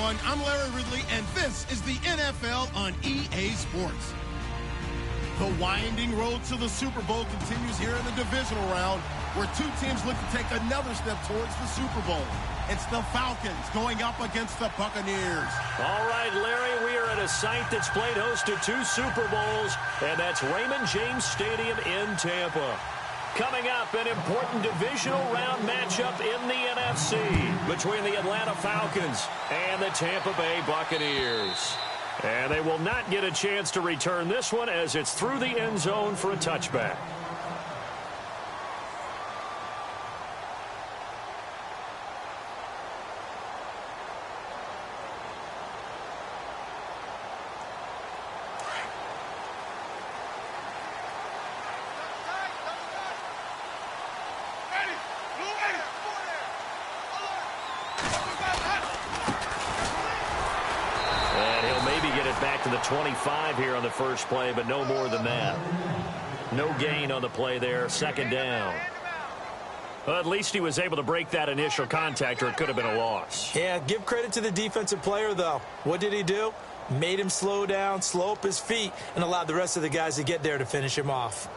everyone. I'm Larry Ridley, and this is the NFL on EA Sports. The winding road to the Super Bowl continues here in the divisional round, where two teams look to take another step towards the Super Bowl. It's the Falcons going up against the Buccaneers. All right, Larry, we are at a site that's played host to 2 Super Bowls, and that's Raymond James Stadium in Tampa. Coming up, an important divisional round matchup in the NFC between the Atlanta Falcons and the Tampa Bay Buccaneers. And they will not get a chance to return this one as it's through the end zone for a touchback. Back to the 25 here on the first play, but no more than that. No gain on the play there, second down. Well, at least he was able to break that initial contact, or it could have been a loss. Yeah, give credit to the defensive player, though. What did he do? Made him slow down, slow up his feet, and allowed the rest of the guys to get there to finish him off.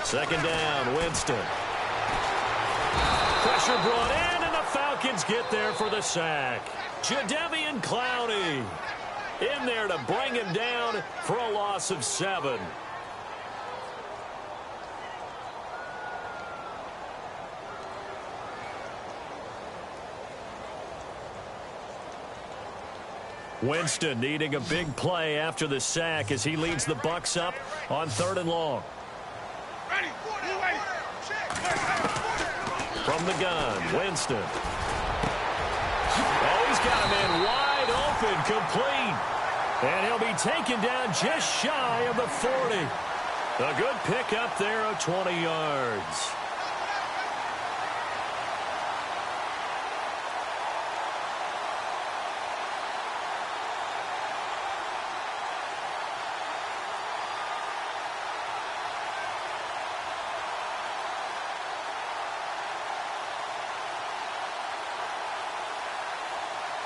Second down, Winston. Pressure brought in, and the Falcons get there for the sack. Jadeveon Clowney in there to bring him down for a loss of 7. Winston needing a big play after the sack as he leads the Bucs up on 3rd and long. From the gun, Winston. Oh, he's got a man wide open, complete. And he'll be taken down just shy of the 40. A good pickup there of 20 yards.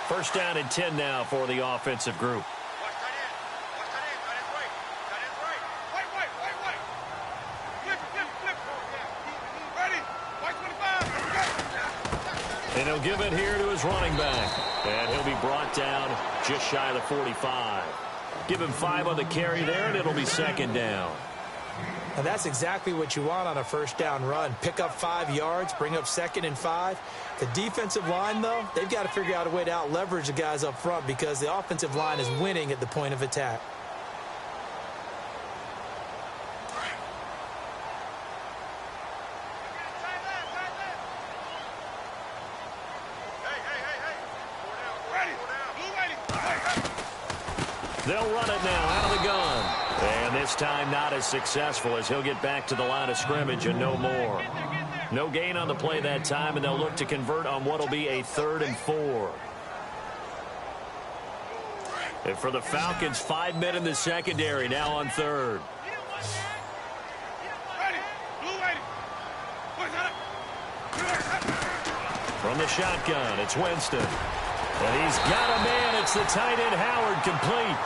First down and 10 now for the offensive group. And he'll give it here to his running back. And he'll be brought down just shy of the 45. Give him 5 on the carry there, and it'll be second down. And that's exactly what you want on a first down run. Pick up 5 yards, bring up 2nd and 5. The defensive line, though, they've got to figure out a way to out-leverage the guys up front because the offensive line is winning at the point of attack. They'll run it now out of the gun. And this time not as successful as he'll get back to the line of scrimmage and no more. No gain on the play that time, and they'll look to convert on what will be a 3rd and 4. And for the Falcons, 5 men in the secondary now on 3rd. From the shotgun, it's Winston. And he's got a man. It's the tight end Howard, complete.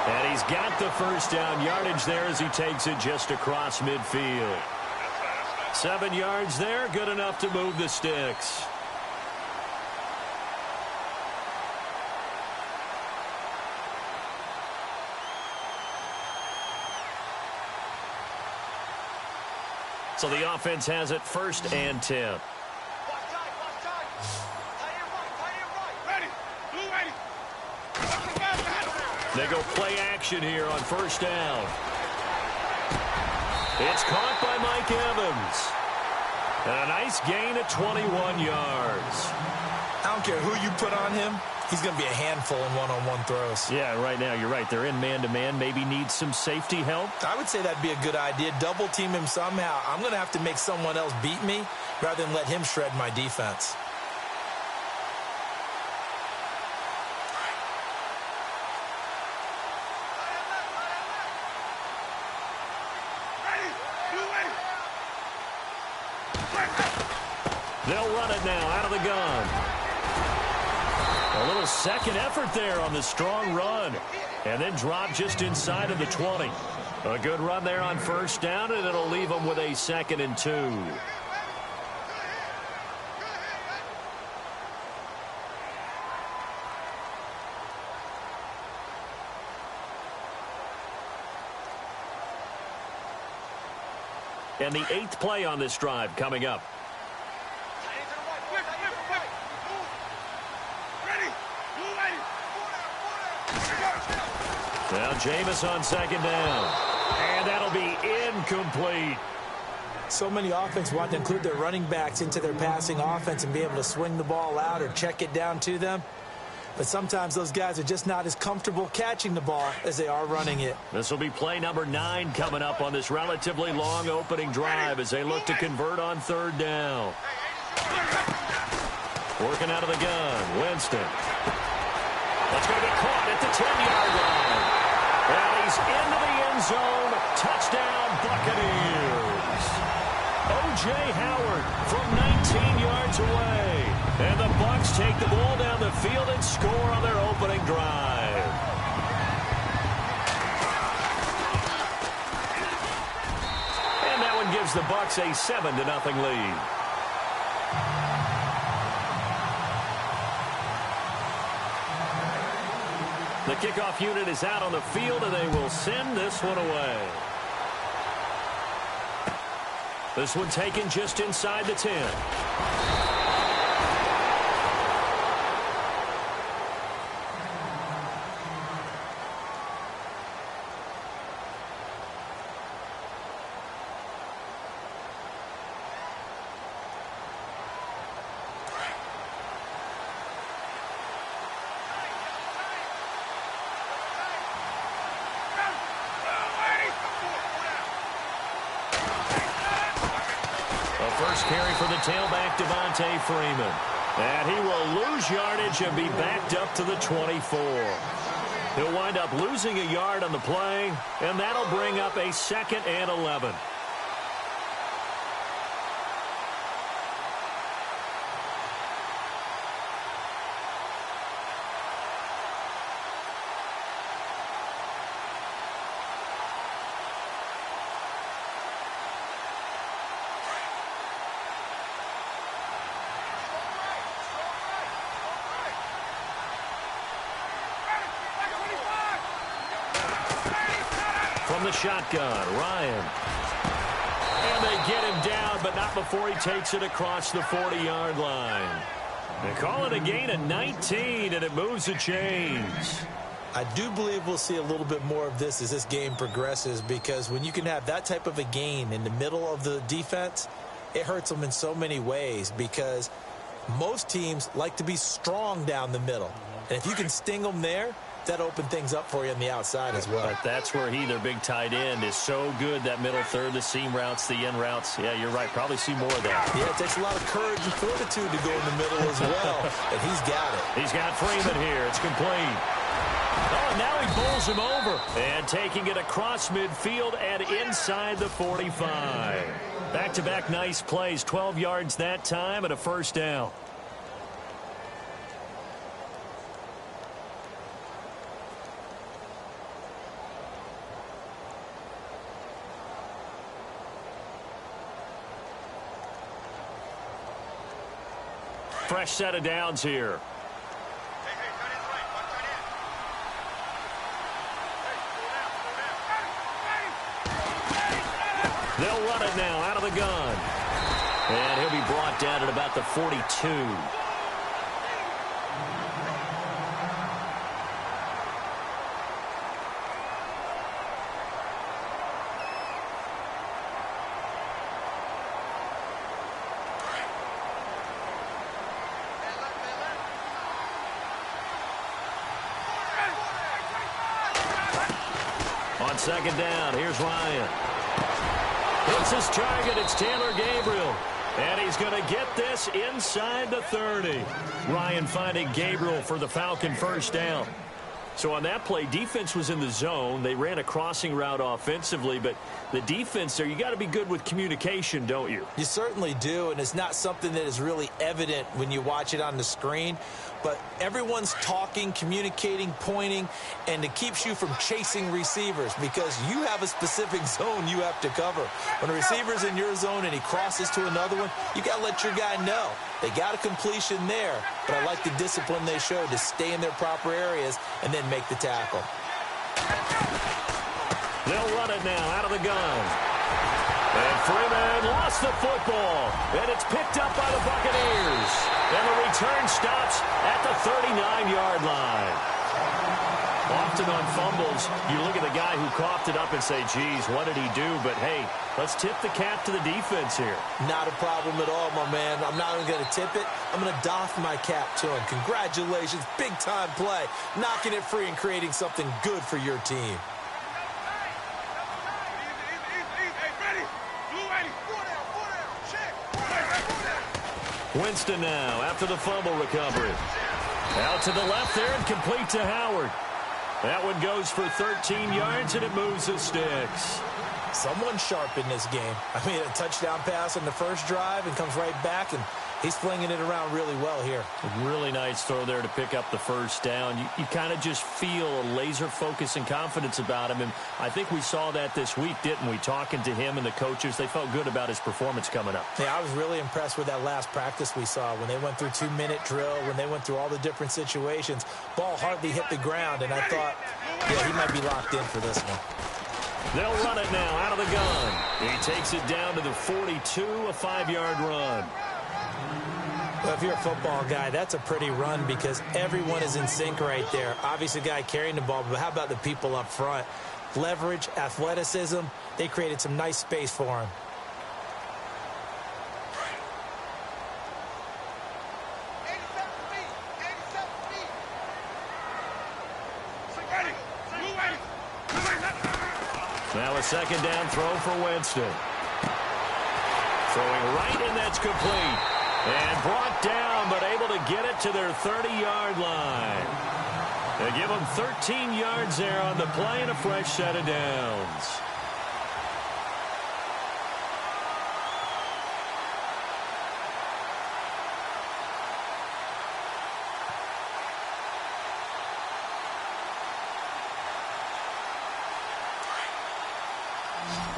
And he's got the first down yardage there as he takes it just across midfield. 7 yards there, good enough to move the sticks. So the offense has it 1st and 10. They go play action here on 1st down. It's caught by Mike Evans. And a nice gain of 21 yards. I don't care who you put on him. He's going to be a handful in one-on-one throws. Yeah, right now, you're right. They're in man-to-man. Maybe need some safety help. I would say that'd be a good idea. Double team him somehow. I'm going to have to make someone else beat me rather than let him shred my defense. They'll run it now out of the gun. A little second effort there on the strong run. And then drop just inside of the 20. A good run there on first down, and it'll leave them with a 2nd and 2. And the 8th play on this drive coming up. Now Jameis on 2nd down. And that'll be incomplete. So many offenses want to include their running backs into their passing offense and be able to swing the ball out or check it down to them. But sometimes those guys are just not as comfortable catching the ball as they are running it. This will be play number 9 coming up on this relatively long opening drive as they look to convert on 3rd down. Working out of the gun, Winston. That's going to be caught at the 10-yard line. And he's into the end zone. Touchdown, Buccaneers. O.J. Howard from 19 yards away. And the Bucs take the ball down the field and score on their opening drive. And that one gives the Bucs a 7-0 lead. The kickoff unit is out on the field, and they will send this one away. This one taken just inside the 10. First carry for the tailback, Devontae Freeman. And he will lose yardage and be backed up to the 24. He'll wind up losing a yard on the play, and that'll bring up a 2nd and 11. From the shotgun, Ryan. And they get him down, but not before he takes it across the 40-yard line. They call it a gain of 19, and it moves the chains. I do believe we'll see a little bit more of this as this game progresses, because when you can have that type of a gain in the middle of the defense, it hurts them in so many ways, because most teams like to be strong down the middle. And if you can sting them there, that opened things up for you on the outside as well. But that's where their big tight end, is so good, that middle third, the seam routes, the end routes. Yeah, you're right. Probably see more of that. Yeah, it takes a lot of courage and fortitude to go in the middle as well. And he's got it. He's got Freeman here. It's complete. Oh, and now he bowls him over. And taking it across midfield and inside the 45. Back-to-back nice plays. 12 yards that time and a first down. Fresh set of downs here. They'll run it now out of the gun. And he'll be brought down at about the 42. On second down, here's Ryan. Hits his target. It's Taylor Gabriel. And he's going to get this inside the 30. Ryan finding Gabriel for the Falcon first down. So on that play, defense was in the zone. They ran a crossing route offensively, but the defense there, you got to be good with communication, don't you? You certainly do, and it's not something that is really evident when you watch it on the screen. But everyone's talking, communicating, pointing, and it keeps you from chasing receivers because you have a specific zone you have to cover. When a receiver's in your zone and he crosses to another one, you got to let your guy know. They got a completion there, but I like the discipline they showed to stay in their proper areas and then make the tackle. They'll run it now out of the gun. And Freeman lost the football, and it's picked up by the Buccaneers. And the return stops at the 39-yard line. Often on fumbles, you look at the guy who coughed it up and say, geez, what did he do? But, hey, let's tip the cap to the defense here. Not a problem at all, my man. I'm not even going to tip it. I'm going to doff my cap to him. Congratulations, big-time play. Knocking it free and creating something good for your team. Winston now after the fumble recovery. Out to the left there and complete to Howard. That one goes for 13 yards, and it moves the sticks. Someone sharp in this game. I mean, a touchdown pass on the first drive and comes right back, and he's flinging it around really well here. A really nice throw there to pick up the first down. You kind of just feel a laser focus and confidence about him, and I think we saw that this week, didn't we? Talking to him and the coaches, they felt good about his performance coming up. Yeah, I was really impressed with that last practice we saw when they went through 2-minute drill, when they went through all the different situations. Ball hardly hit the ground, and I thought, yeah, he might be locked in for this one. They'll run it now out of the gun. He takes it down to the 42, a 5-yard run. Well, if you're a football guy, that's a pretty run because everyone is in sync right there. Obviously, the guy carrying the ball, but how about the people up front? Leverage, athleticism, they created some nice space for him. Now a second down throw for Winston. Throwing right, and that's complete. And brought down, but able to get it to their 30-yard line. They give them 13 yards there on the play and a fresh set of downs.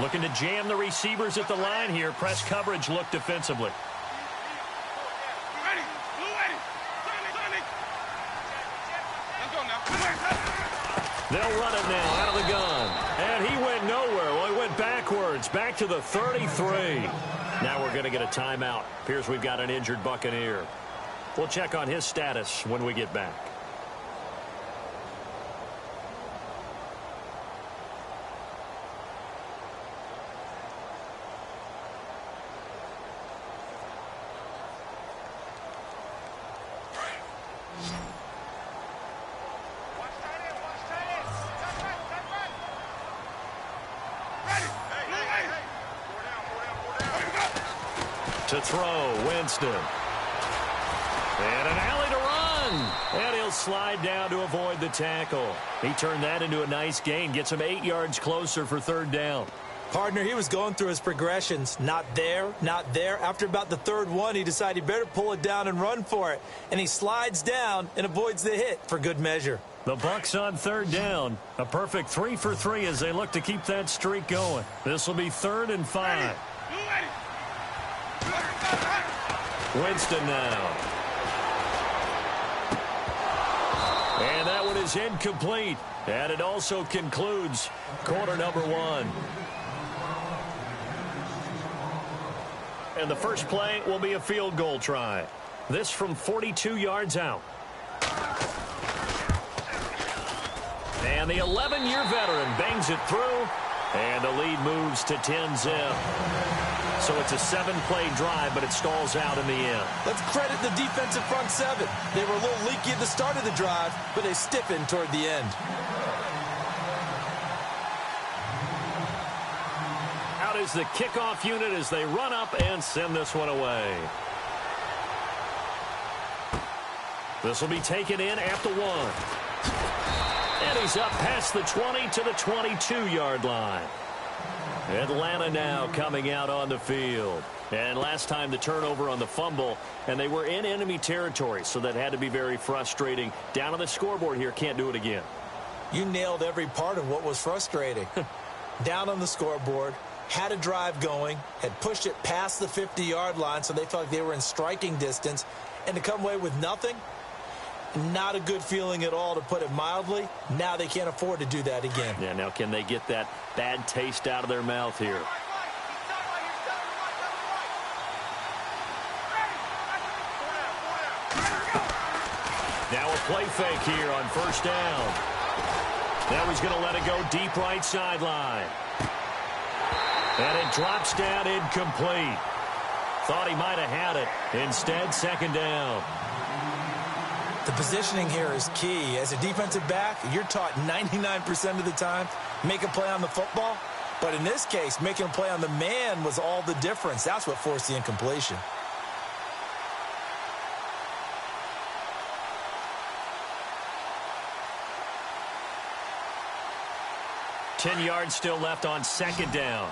Looking to jam the receivers at the line here. Press coverage look defensively. They'll run it now out of the gun. And he went nowhere. Well, he went backwards, back to the 33. Now we're going to get a timeout. Appears we've got an injured Buccaneer. We'll check on his status when we get back. To throw, Winston. And an alley to run. And he'll slide down to avoid the tackle. He turned that into a nice gain. Gets him 8 yards closer for third down. Partner, he was going through his progressions. Not there, not there. After about the third one, he decided he better pull it down and run for it. And he slides down and avoids the hit for good measure. The Bucs on third down. A perfect 3 for 3 as they look to keep that streak going. This will be 3rd and 5. Winston now. And that one is incomplete. And it also concludes quarter number 1. And the first play will be a field goal try. This from 42 yards out. And the 11-year veteran bangs it through. And the lead moves to 10-zip. So it's a 7-play drive, but it stalls out in the end. Let's credit the defensive front seven. They were a little leaky at the start of the drive, but they stiffened toward the end. Out is the kickoff unit as they run up and send this one away. This will be taken in at the 1. And he's up past the 20 to the 22-yard line. Atlanta now coming out on the field. And last time the turnover on the fumble, and they were in enemy territory, so that had to be very frustrating. Down on the scoreboard here, can't do it again. You nailed every part of what was frustrating. Down on the scoreboard, had a drive going, had pushed it past the 50-yard line, so they felt like they were in striking distance, and to come away with nothing, not a good feeling at all, to put it mildly. Now they can't afford to do that again. Yeah, now can they get that bad taste out of their mouth here? Now a play fake here on first down. Now he's going to let it go deep right sideline. And it drops down incomplete. Thought he might have had it. Instead, second down. The positioning here is key. As a defensive back, you're taught 99% of the time, make a play on the football. But in this case, making a play on the man was all the difference. That's what forced the incompletion. Ten yards still left on second down.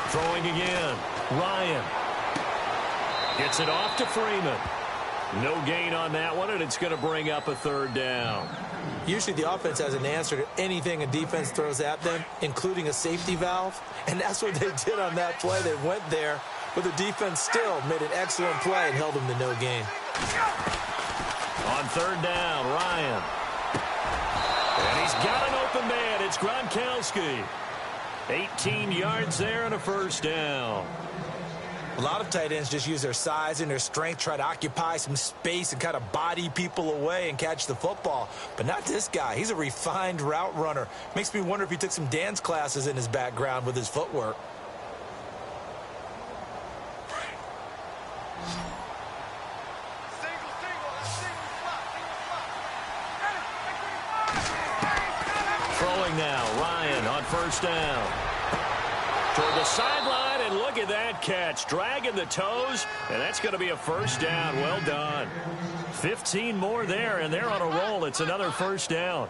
Throwing again. Ryan gets it off to Freeman. No gain on that one, and it's going to bring up a third down. Usually the offense has an answer to anything a defense throws at them, including a safety valve, and that's what they did on that play. They went there, but the defense still made an excellent play and held them to no gain. On third down, Ryan. And he's got an open man. It's Gronkowski. 18 yards there and a first down. A lot of tight ends just use their size and their strength, try to occupy some space and kind of body people away and catch the football. But not this guy. He's a refined route runner. Makes me wonder if he took some dance classes in his background with his footwork. Throwing now, Ryan on first down. Toward the sideline, and look at that catch. Dragging the toes, and that's going to be a first down. Well done. 15 more there, and they're on a roll. It's another first down.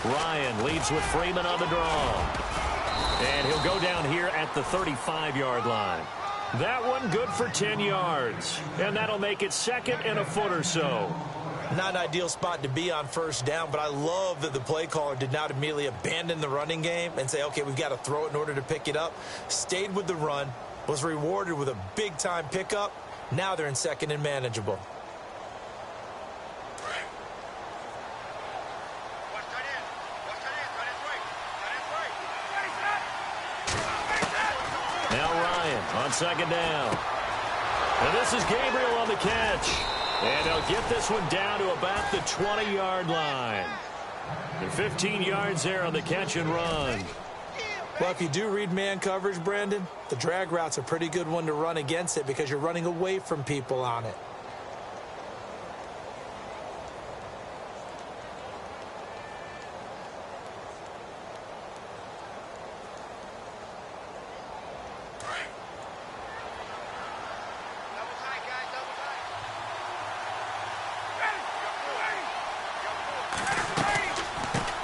Ryan leads with Freeman on the draw. And he'll go down here at the 35-yard line. That one good for 10 yards. And that'll make it second and a foot or so. Not an ideal spot to be on first down, but I love that the play caller did not immediately abandon the running game and say, okay, we've got to throw it in order to pick it up. Stayed with the run, was rewarded with a big-time pickup. Now they're in second and manageable. On second down. And this is Gabriel on the catch. And he'll get this one down to about the 20-yard line. And 15 yards there on the catch and run. Well, if you do read man coverage, Brandon, the drag route's a pretty good one to run against it because you're running away from people on it.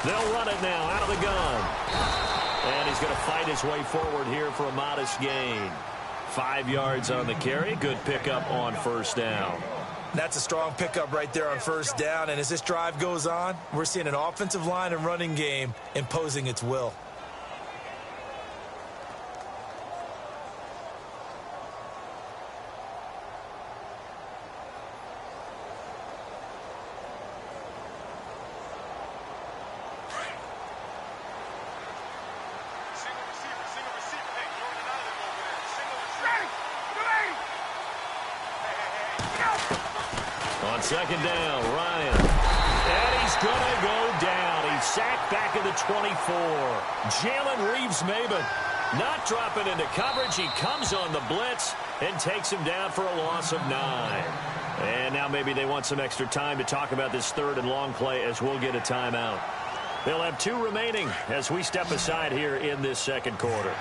They'll run it now out of the gun. And he's going to fight his way forward here for a modest gain. 5 yards on the carry. Good pickup on first down. That's a strong pickup right there on first down. And as this drive goes on, we're seeing an offensive line and running game imposing its will. On second down, Ryan. And he's going to go down. He's sacked back at the 24. Jalen Reeves-Maybin Not dropping into coverage. He comes on the blitz and takes him down for a loss of 9. And now maybe they want some extra time to talk about this third and long play as we'll get a timeout. They'll have 2 remaining as we step aside here in this second quarter.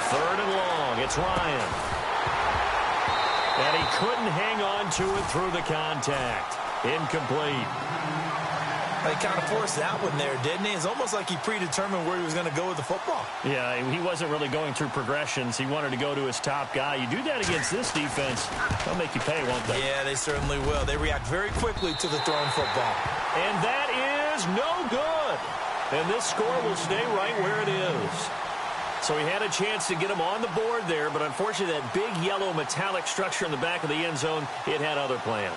Third and long. It's Ryan. And he couldn't hang on to it through the contact. Incomplete. He kind of forced that one there, didn't he? It's almost like he predetermined where he was going to go with the football. Yeah, he wasn't really going through progressions. He wanted to go to his top guy. You do that against this defense, they'll make you pay, won't they? Yeah, they certainly will. They react very quickly to the thrown football. And that is no good. And this score will stay right where it is. So he had a chance to get him on the board there, but unfortunately that big yellow metallic structure in the back of the end zone, it had other plans.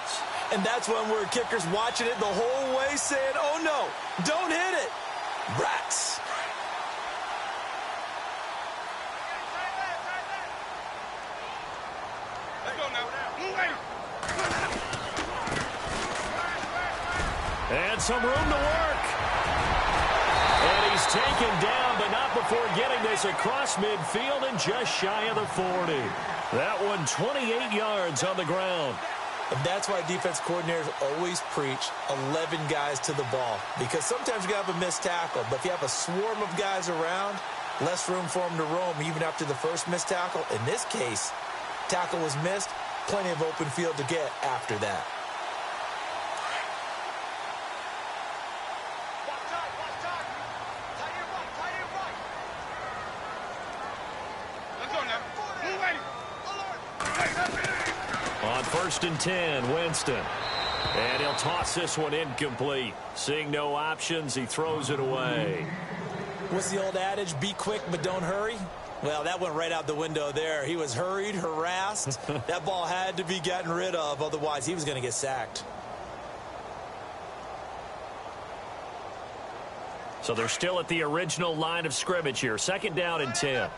And that's when we're kickers watching it the whole way saying, oh no, don't hit it. Rats. And some room to work. And he's taken down, but not before getting this across midfield and just shy of the 40. That one 28 yards on the ground. And that's why defense coordinators always preach 11 guys to the ball. Because sometimes you have a missed tackle, but if you have a swarm of guys around, less room for them to roam even after the first missed tackle. In this case, tackle was missed, plenty of open field to get after that. On 1st and 10, Winston. And he'll toss this one incomplete. Seeing no options, he throws it away. What's the old adage? Be quick, but don't hurry. Well, that went right out the window there. He was hurried, harassed. That ball had to be gotten rid of. Otherwise, he was going to get sacked. So they're still at the original line of scrimmage here. 2nd down and 10.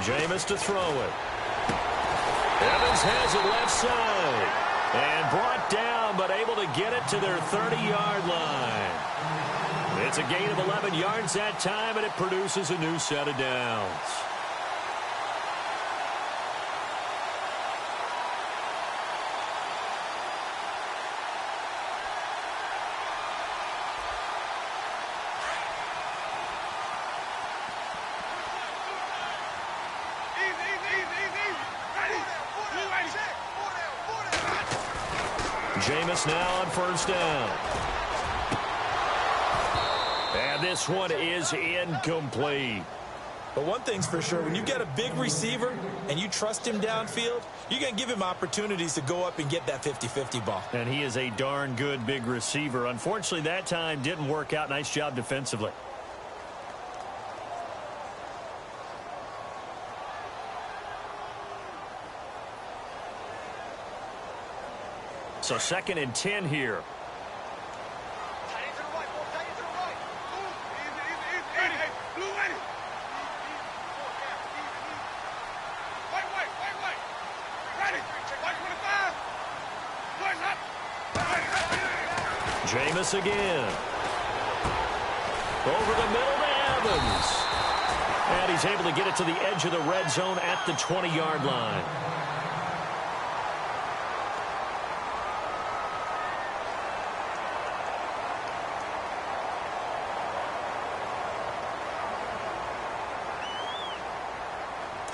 Jameis to throw it. Evans has it left side. And brought down, but able to get it to their 30-yard line. It's a gain of 11 yards that time, and it produces a new set of downs. Jameis now on 1st down. And this one is incomplete. But one thing's for sure, when you get a big receiver and you trust him downfield, you're going to give him opportunities to go up and get that 50-50 ball. And he is a darn good big receiver. Unfortunately, that time didn't work out. Nice job defensively. So 2nd and 10 here. Jameis again. Over the middle to Evans. And he's able to get it to the edge of the red zone at the 20-yard line.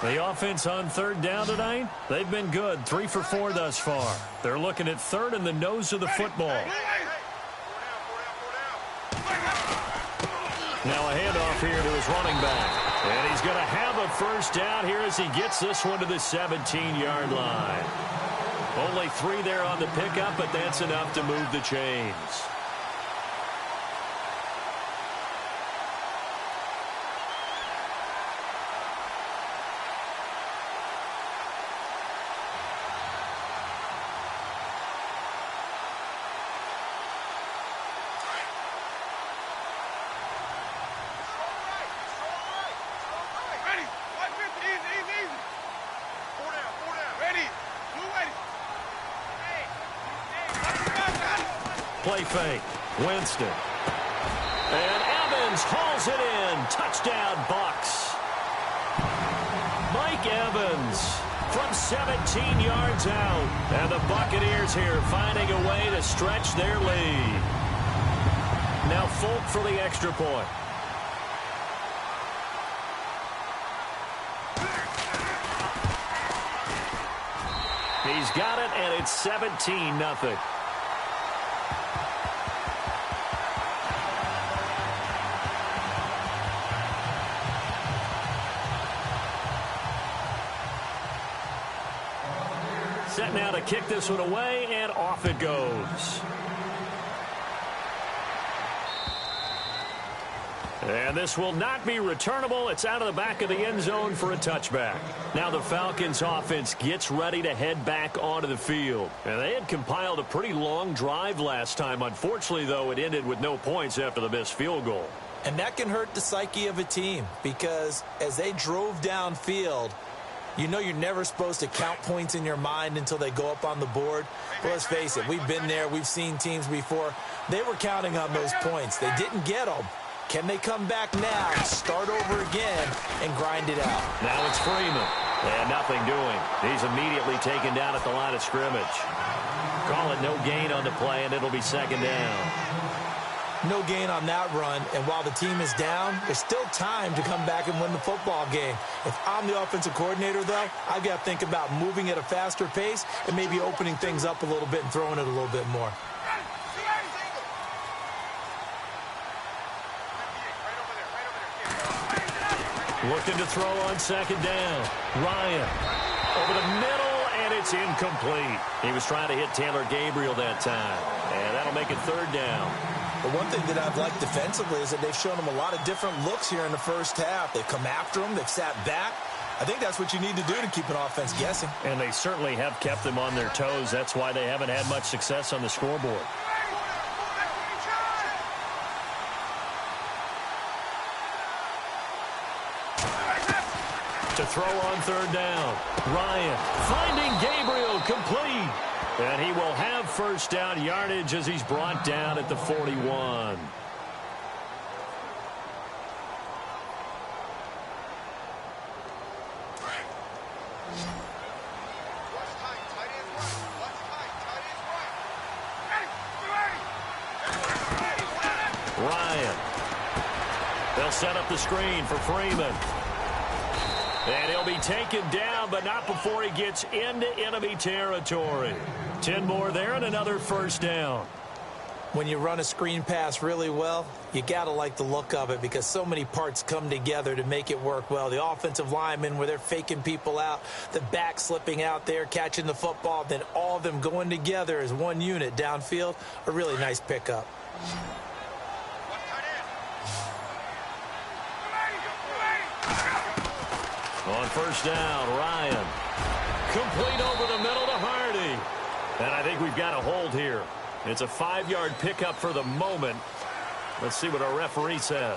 The offense on 3rd down tonight, they've been good. 3 for 4 thus far. They're looking at 3rd in the nose of the football. Now a handoff here to his running back. And he's going to have a 1st down here as he gets this one to the 17-yard line. Only 3 there on the pickup, but that's enough to move the chains. play fake. Winston. And Evans hauls it in. Touchdown, Bucs. Mike Evans from 17 yards out. And the Buccaneers here finding a way to stretch their lead. Now Folk for the extra point. He's got it, and it's 17-0. Set now to kick this one away, and off it goes. And this will not be returnable. It's out of the back of the end zone for a touchback. Now the Falcons offense gets ready to head back onto the field. And they had compiled a pretty long drive last time. Unfortunately, though, it ended with no points after the missed field goal. And that can hurt the psyche of a team because as they drove downfield, you know you're never supposed to count points in your mind until they go up on the board. But let's face it, we've been there. We've seen teams before. They were counting on those points. They didn't get them. Can they come back now, start over again, and grind it out? Now it's Freeman. And nothing doing. He's immediately taken down at the line of scrimmage. Call it no gain on the play, and it'll be second down. No gain on that run, and while the team is down, there's still time to come back and win the football game. If I'm the offensive coordinator, though, I've got to think about moving at a faster pace and maybe opening things up a little bit and throwing it a little bit more. Looking to throw on second down. Ryan over the middle, and it's incomplete. He was trying to hit Taylor Gabriel that time, and that'll make it third down. But one thing that I've liked defensively is that they've shown him a lot of different looks here in the first half. They've come after him. They've sat back. I think that's what you need to do to keep an offense guessing. And they certainly have kept them on their toes. That's why they haven't had much success on the scoreboard. To throw on third down. Ryan finding Gabriel complete. And he will have first down yardage as he's brought down at the 41. Ryan. They'll set up the screen for Freeman. And he'll be taken down, but not before he gets into enemy territory. 10 more there and another first down. When you run a screen pass really well, you got to like the look of it because so many parts come together to make it work well. The offensive linemen where they're faking people out, the back slipping out there, catching the football, then all of them going together as one unit downfield, a really nice pickup. On first down, Ryan. Complete over the middle to Hardy. And I think we've got a hold here. It's a 5-yard pickup for the moment. Let's see what our referee says.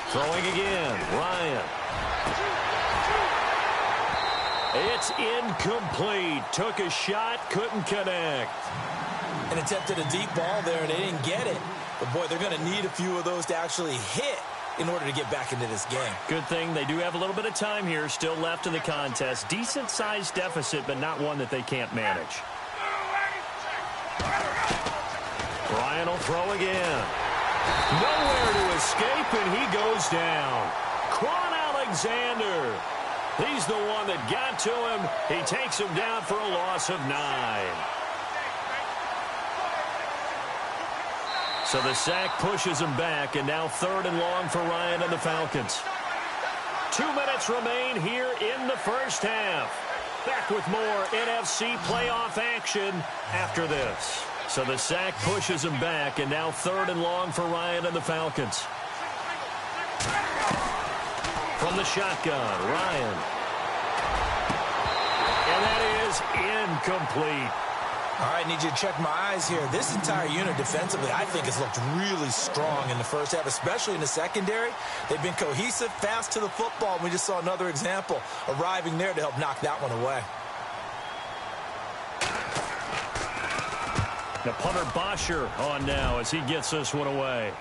Throwing again, Ryan. It's incomplete. Took a shot, couldn't connect. And attempted a deep ball there, and they didn't get it. But, boy, they're going to need a few of those to actually hit in order to get back into this game. Good thing they do have a little bit of time here still left in the contest. Decent-sized deficit, but not one that they can't manage. Ryan will throw again. Nowhere to escape, and he goes down. Quan Alexander. He's the one that got to him. He takes him down for a loss of 9. So the sack pushes him back, and now third and long for Ryan and the Falcons. 2 minutes remain here in the first half. Back with more NFC playoff action after this. So the sack pushes him back, and now third and long for Ryan and the Falcons. From the shotgun, Ryan. And that is incomplete. All right, need you to check my eyes here. This entire unit defensively, I think, has looked really strong in the first half, especially in the secondary. They've been cohesive, fast to the football, and we just saw another example arriving there to help knock that one away. The punter Bosher on now as he gets this one away.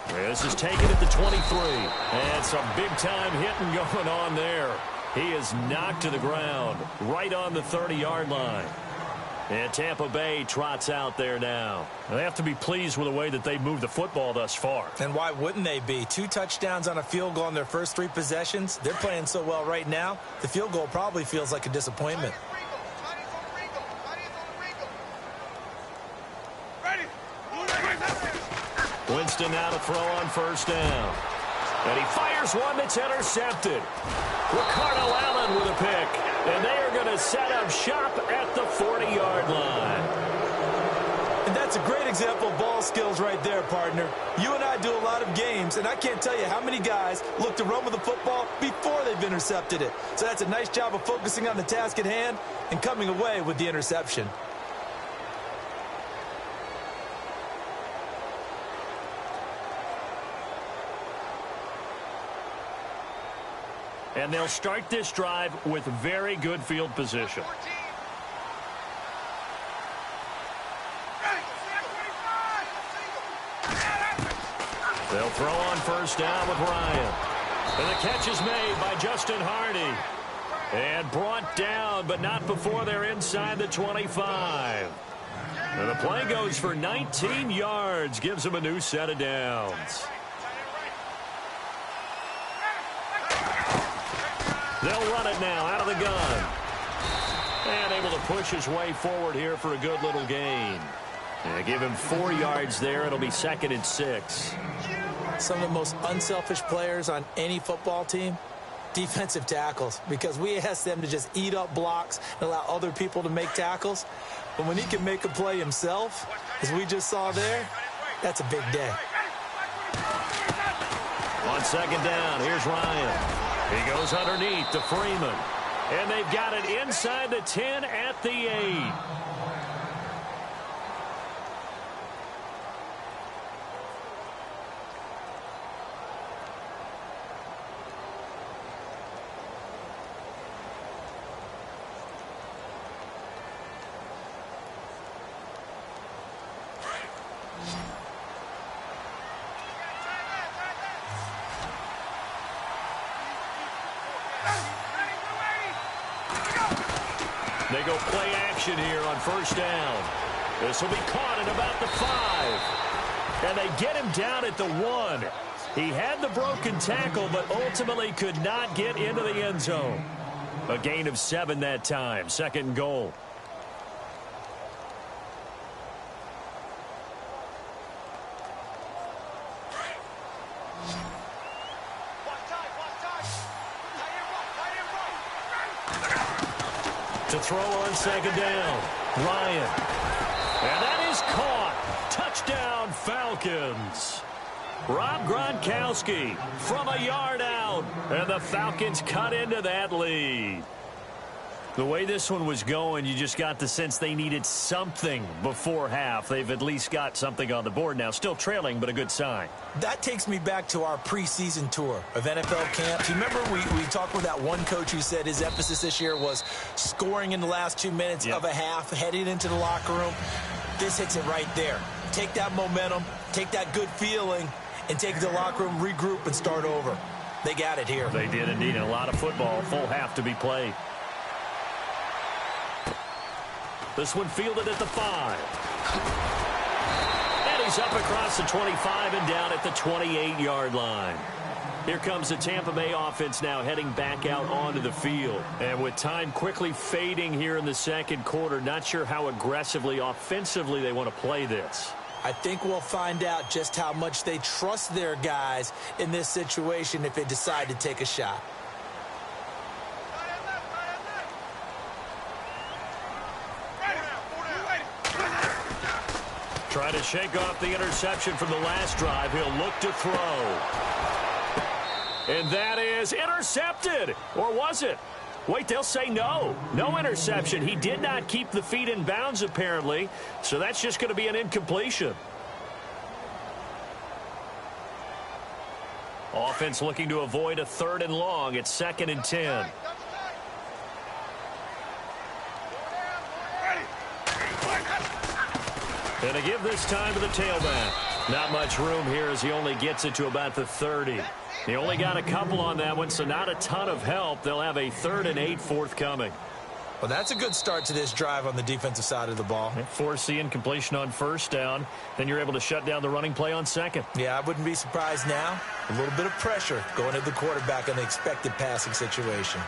This is taken at the 23. And some big-time hitting going on there. He is knocked to the ground right on the 30-yard line. And Tampa Bay trots out there now. They have to be pleased with the way that they moved the football thus far. And why wouldn't they be? 2 touchdowns on a field goal in their first 3 possessions. They're playing so well right now, the field goal probably feels like a disappointment. Winston now to throw on first down. And he fires one that's intercepted. Ricardo Allen with a pick. And they are going to set up shop at the 40-yard line. And that's a great example of ball skills right there, partner. You and I do a lot of games, and I can't tell you how many guys look to run with the football before they've intercepted it. So that's a nice job of focusing on the task at hand and coming away with the interception. And they'll start this drive with very good field position. They'll throw on first down with Ryan. And the catch is made by Justin Hardy. And brought down, but not before they're inside the 25. And the play goes for 19 yards, gives them a new set of downs. They'll run it now out of the gun. And able to push his way forward here for a good little gain. And give him 4 yards there. It'll be 2nd and 6. Some of the most unselfish players on any football team, defensive tackles, because we ask them to just eat up blocks and allow other people to make tackles. But when he can make a play himself, as we just saw there, that's a big day. On 2nd down, here's Ryan. He goes underneath to Freeman. And they've got it inside the 10 at the 8. They go play action here on first down. This will be caught at about the 5. And they get him down at the 1. He had the broken tackle, but ultimately could not get into the end zone. A gain of 7 that time. 2nd and goal. To throw on 2nd down, Ryan. And that is caught. Touchdown, Falcons. Rob Gronkowski from a yard out. And the Falcons cut into that lead. The way this one was going, you just got the sense they needed something before half. They've at least got something on the board now. Still trailing, but a good sign. That takes me back to our preseason tour of NFL camps. You remember we talked with that one coach who said his emphasis this year was scoring in the last 2 minutes of a half, heading into the locker room. This hits it right there. Take that momentum, take that good feeling, and take it to the locker room, regroup, and start over. They got it here. They did indeed. A lot of football, full half to be played. This one fielded at the 5. And he's up across the 25 and down at the 28-yard line. Here comes the Tampa Bay offense now heading back out onto the field. And with time quickly fading here in the 2nd quarter, not sure how aggressively, offensively they want to play this. I think we'll find out just how much they trust their guys in this situation if they decide to take a shot. Try to shake off the interception from the last drive. He'll look to throw. And that is intercepted. Or was it? Wait, they'll say no. No interception. He did not keep the feet in bounds, apparently, so that's just going to be an incompletion. Offense looking to avoid a 3rd and long. It's 2nd and 10. And to give this time to the tailback. Not much room here as he only gets it to about the 30. He only got a couple on that one, so not a ton of help. They'll have a 3rd and 8 forthcoming. Well, that's a good start to this drive on the defensive side of the ball. Force the incompletion on 1st down. Then you're able to shut down the running play on 2nd. Yeah, I wouldn't be surprised now. A little bit of pressure going at the quarterback in the expected passing situation.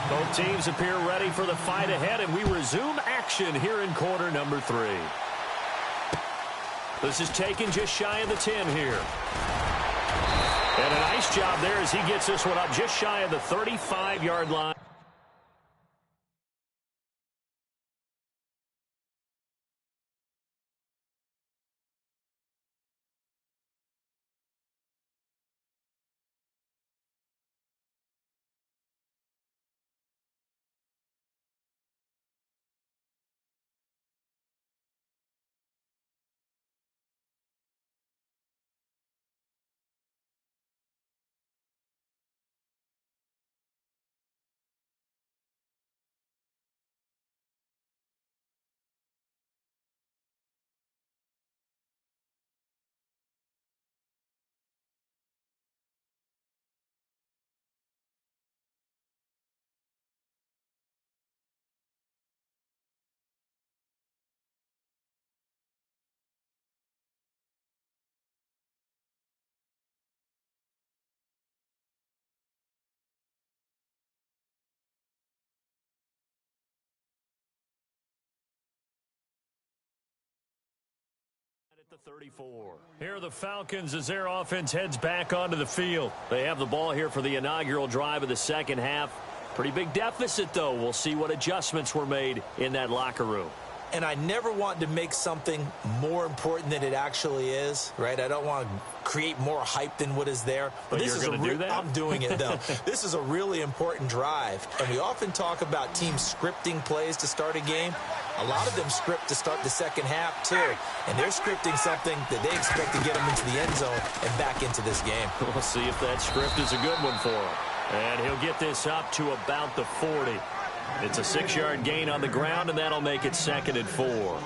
Both teams appear ready for the fight ahead, and we resume action here in quarter number 3. This is taken just shy of the 10 here. And a nice job there as he gets this one up just shy of the 35-yard line. At the 34. Here are the Falcons as their offense heads back onto the field. They have the ball here for the inaugural drive of the 2nd half. Pretty big deficit, though. We'll see what adjustments were made in that locker room. And I never want to make something more important than it actually is, right? I don't want to create more hype than what is there. But this is do that? I'm doing it, though. This is a really important drive. And we often talk about teams scripting plays to start a game. A lot of them script to start the 2nd half, too. And they're scripting something that they expect to get them into the end zone and back into this game. We'll see if that script is a good one for him. And he'll get this up to about the 40. It's a 6-yard gain on the ground, and that'll make it 2nd and 4.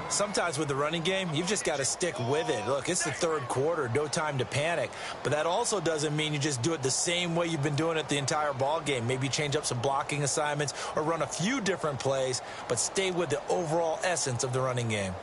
Sometimes with the running game, you've just got to stick with it. Look, it's the 3rd quarter, no time to panic. But that also doesn't mean you just do it the same way you've been doing it the entire ball game. Maybe change up some blocking assignments or run a few different plays, but stay with the overall essence of the running game.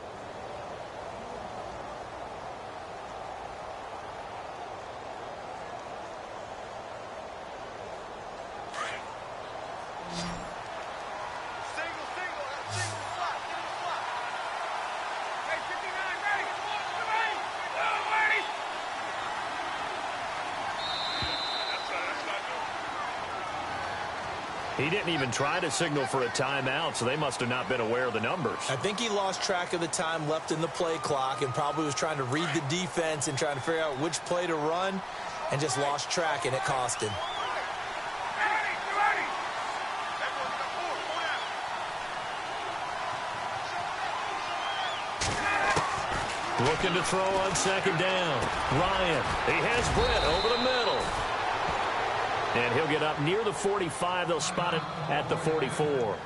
He didn't even try to signal for a timeout, so they must have not been aware of the numbers. I think he lost track of the time left in the play clock and probably was trying to read the defense and trying to figure out which play to run and just lost track, and it cost him. Looking to throw on 2nd down. Ryan, he has Britt over the middle. And he'll get up near the 45. They'll spot it at the 44.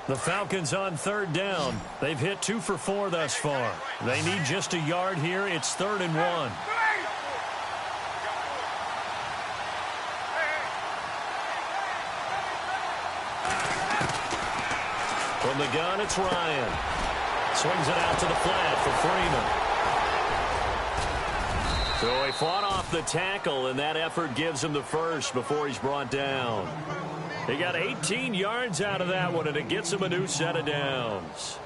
The Falcons on 3rd down. They've hit 2 for 4 thus far. They need just a yard here. It's 3rd and 1. From the gun, it's Ryan. Swings it out to the flat for Freeman. So he fought off the tackle, and that effort gives him the first before he's brought down. He got 18 yards out of that one, and it gets him a new set of downs.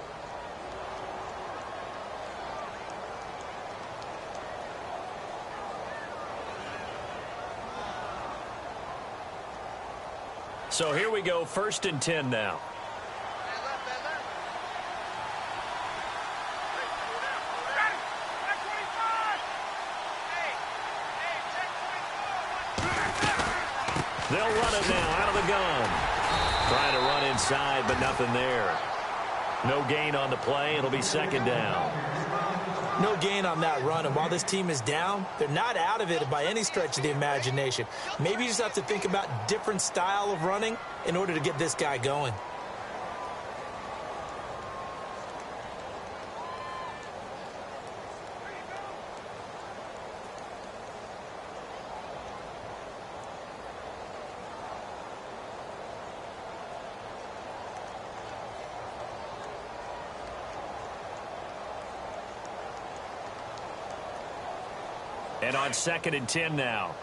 So here we go, 1st and 10 now. They'll run it now out of the gun. Trying to run inside, but nothing there. No gain on the play. It'll be 2nd down. No gain on that run, and while this team is down, they're not out of it by any stretch of the imagination. Maybe you just have to think about different style of running in order to get this guy going. And on 2nd and 10 now.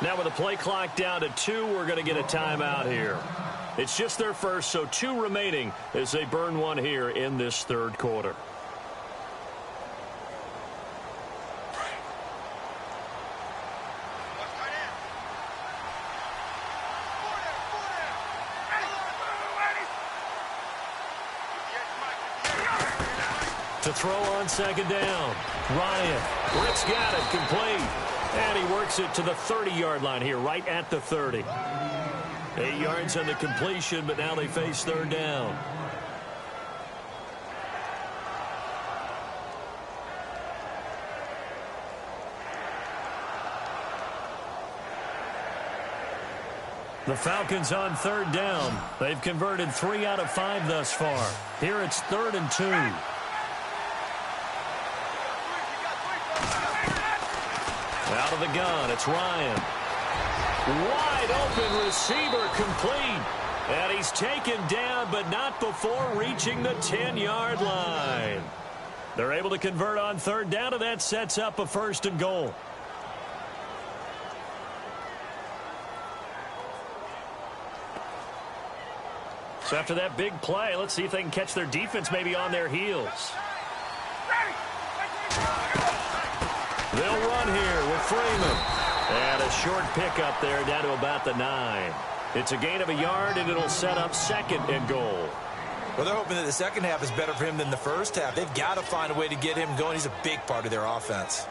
Now with the play clock down to 2, we're going to get a timeout here. It's just their first, so 2 remaining as they burn one here in this 3rd quarter. To throw on 2nd down. Ryan. Rick's got it. Complete. And he works it to the 30-yard line here, right at the 30. 8 yards on the completion, but now they face 3rd down. The Falcons on 3rd down. They've converted 3 out of 5 thus far. Here it's 3rd and 2. Out of the gun, it's Ryan. Wide open receiver, complete. And he's taken down, but not before reaching the 10-yard line. They're able to convert on 3rd down, and that sets up a 1st and goal. So after that big play, let's see if they can catch their defense maybe on their heels. They'll run here with Freeman. And a short pickup there down to about the 9. It's a gain of a yard, and it'll set up 2nd and goal. Well, they're hoping that the second half is better for him than the first half. They've got to find a way to get him going. He's a big part of their offense.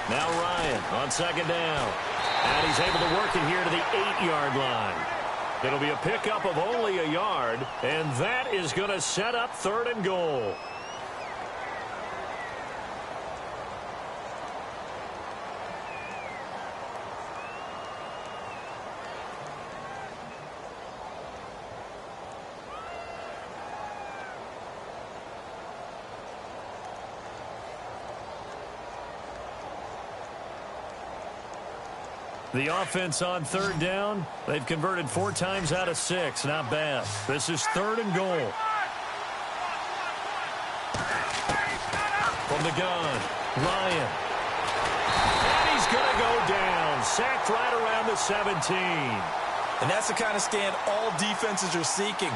Now Ryan on 2nd down. And he's able to work it here to the 8-yard line. It'll be a pickup of only a yard, and that is going to set up 3rd and goal. The offense on 3rd down, they've converted 4 times out of 6. Not bad. This is 3rd and goal. From the gun, Ryan. And he's going to go down. Sacked right around the 17. And that's the kind of stand all defenses are seeking.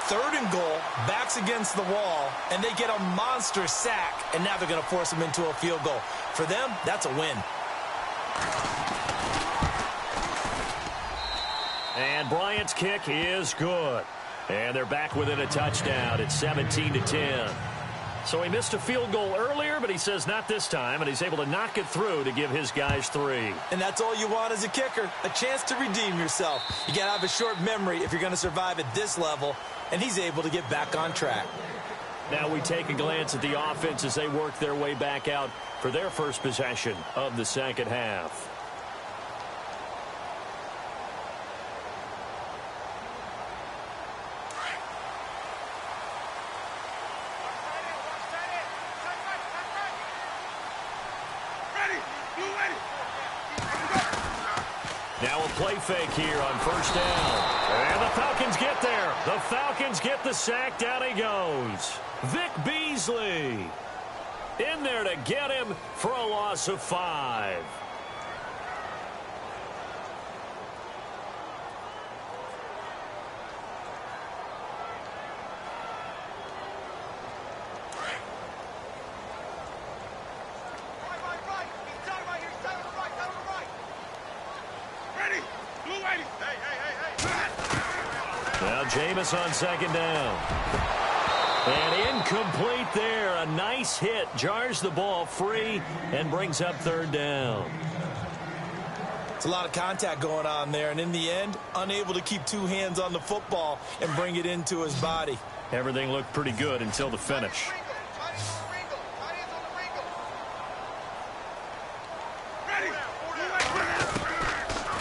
3rd and goal, backs against the wall, and they get a monster sack, and now they're going to force them into a field goal. For them, that's a win. And Bryant's kick is good. And they're back within a touchdown. It's 17-10. So he missed a field goal earlier, but he says not this time, and he's able to knock it through to give his guys 3. And that's all you want as a kicker, a chance to redeem yourself. You got to have a short memory if you're going to survive at this level, and he's able to get back on track. Now we take a glance at the offense as they work their way back out for their first possession of the second half. Now a play fake here on first down. And the Falcons get there. The Falcons get the sack. Down he goes. Vic Beasley in there to get him for a loss of 5. Now Jameis on second down. And incomplete there. A nice hit. Jars the ball free and brings up third down. It's a lot of contact going on there. And in the end, unable to keep 2 hands on the football and bring it into his body. Everything looked pretty good until the finish.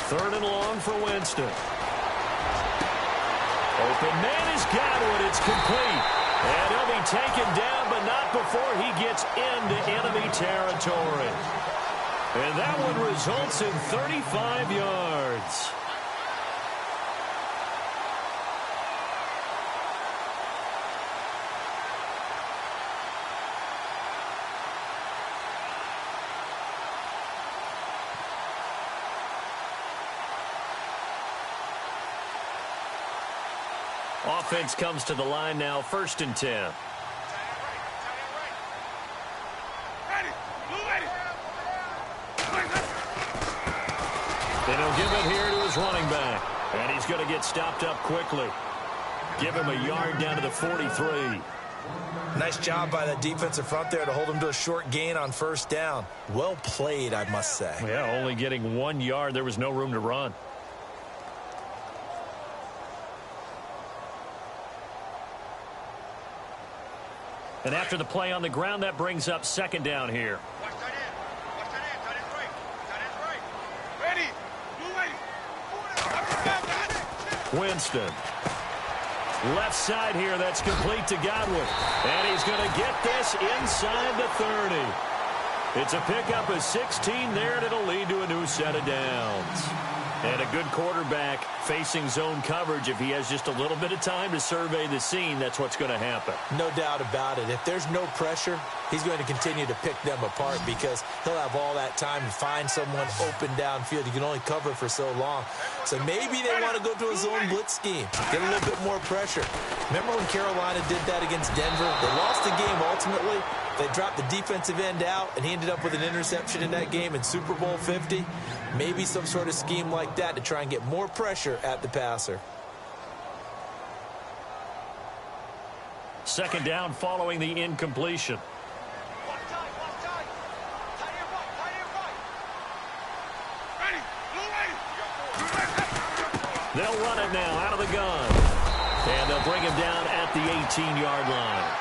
Third and long for Winston. Open man is Godwin. It's complete. And he'll be taken down, but not before he gets into enemy territory. And that one results in 35 yards. Offense comes to the line now, 1st and 10. And he'll give it here to his running back. And he's going to get stopped up quickly. Give him a yard down to the 43. Nice job by the defensive front there to hold him to a short gain on first down. Well played, I must say. Yeah, only getting 1 yard. There was no room to run. And after the play on the ground, that brings up second down here. Winston. Left side here, that's complete to Godwin. And he's going to get this inside the 30. It's a pickup of 16 there, and it'll lead to a new set of downs. And a good quarterback facing zone coverage. If he has just a little bit of time to survey the scene, that's what's going to happen. No doubt about it. If there's no pressure, he's going to continue to pick them apart because he'll have all that time to find someone open downfield. You can only cover for so long. So maybe they want to go to a zone blitz scheme, get a little bit more pressure. Remember when Carolina did that against Denver? They lost the game ultimately. They dropped the defensive end out, and he ended up with an interception in that game in Super Bowl 50. Maybe some sort of scheme like that to try and get more pressure at the passer. Second down following the incompletion. They'll run it now out of the gun. And they'll bring him down at the 18-yard line.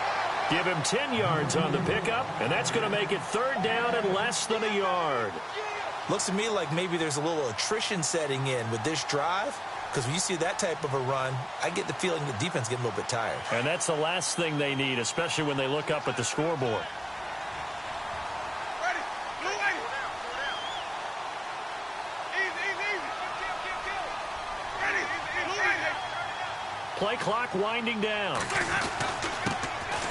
Give him 10 yards on the pickup, and that's going to make it third down and less than a yard. Looks to me like maybe there's a little attrition setting in with this drive, because when you see that type of a run, I get the feeling the defense getting a little bit tired. And that's the last thing they need, especially when they look up at the scoreboard. Play clock winding down.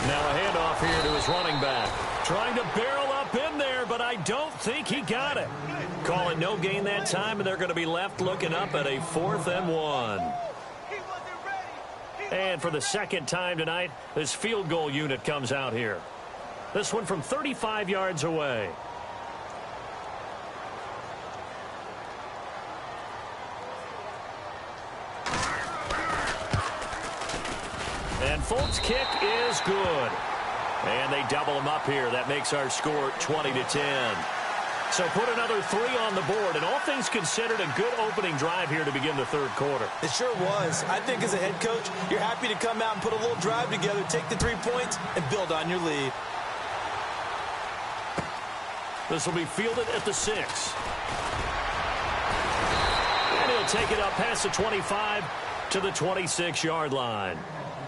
Now a handoff here to his running back. Trying to barrel up in there, but I don't think he got it. Call it no gain that time, and they're going to be left looking up at a 4th and 1. And for the second time tonight, this field goal unit comes out here. This one from 35 yards away. And Folt's kick is good. And they double them up here. That makes our score 20-10. So put another 3 on the board, and all things considered, a good opening drive here to begin the third quarter. It sure was. I think as a head coach, you're happy to come out and put a little drive together, take the 3 points, and build on your lead. This will be fielded at the 6. And he'll take it up past the 25 to the 26-yard line.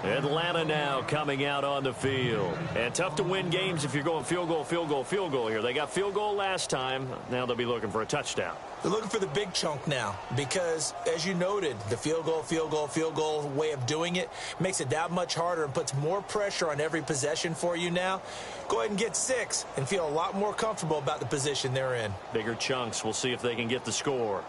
Atlanta now coming out on the field. And tough to win games if you're going field goal, field goal, field goal here. They got field goal last time. Now they'll be looking for a touchdown. They're looking for the big chunk now because, as you noted, the field goal, field goal, field goal way of doing it makes it that much harder and puts more pressure on every possession for you now. Go ahead and get 6 and feel a lot more comfortable about the position they're in. Bigger chunks. We'll see if they can get the score.